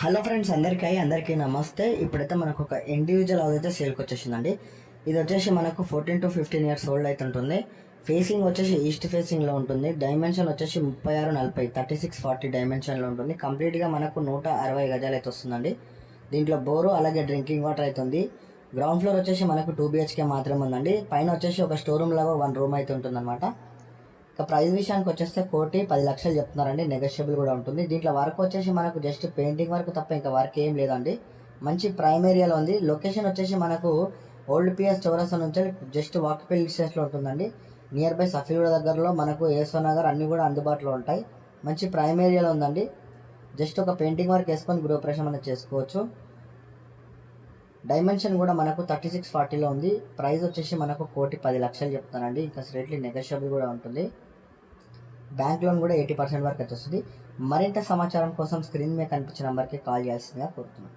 Hello friends, అందరికీ నమస్తే. ఇప్పుడైతే మనకు ఒక ఇండివిజువల్ హౌస్ అయితే సేల్కి వచ్చేసిందండి. ఇది వచ్చేసి మనకు 14 to 15 years ఓల్డ్ అయితే ఉంటుంది. ఫేసింగ్ వచ్చేసి ఈస్ట్ ఫేసింగ్లో ఉంటుంది. డైమెన్షన్ వచ్చేసి 36-40 36-40 డైమెన్షన్లో ఉంటుంది. కంప్లీట్గా మనకు 160 గజాలు అయితే వస్తుందండి. దీంట్లో బోరు అలాగే డ్రింకింగ్ వాటర్ అయితే ఉంది. గ్రౌండ్ ఫ్లోర్ వచ్చేసి మనకు 2 BHK మాత్రమే ఉందండి. పైన వచ్చేసి ఒక స్టోర్ రూమ్ లాగా 1 రూమ్ అయితే ఉంటుందన్నమాట. ఇక ప్రైస్ విషయానికి వచ్చేస్తే 1,10,00,000 చెప్తున్నారండి. నెగోషియబుల్ కూడా ఉంటుంది. దీంట్లో వర్క్ వచ్చేసి మనకు జస్ట్ పెయింటింగ్ వర్క్ తప్ప ఇంకా వర్క్ ఏం లేదండి. మంచి ప్రైమ్ ఏరియాలో ఉంది. లొకేషన్ వచ్చేసి మనకు ఓల్డ్ పిఎస్ చౌరస్తా నుంచి జస్ట్ వాకబుల్ డిస్టెన్స్లో ఉంటుందండి. నియర్ బై సఫీగూడ దగ్గరలో మనకు యశ్వంత్ నగర్ అన్నీ కూడా అందుబాటులో ఉంటాయి. మంచి ప్రైమ్ ఏరియాలో ఉందండి. జస్ట్ ఒక పెయింటింగ్ వర్క్ వేసుకొని గృహప్రవేశం అనేది చేసుకోవచ్చు. డైమెన్షన్ కూడా మనకు 36-40లో ఉంది. ప్రైస్ వచ్చేసి మనకు 1,10,00,000 చెప్తానండి. ఇంకా స్ట్రేట్లీ నెగోషియబుల్ కూడా ఉంటుంది. బ్యాంక్ లోన్ కూడా 80% వరకు అయితే వస్తుంది. మరింత సమాచారం కోసం స్క్రీన్ మీద కనిపించిన నెంబర్కి కాల్ చేయాల్సిందిగా కోరుతున్నాను.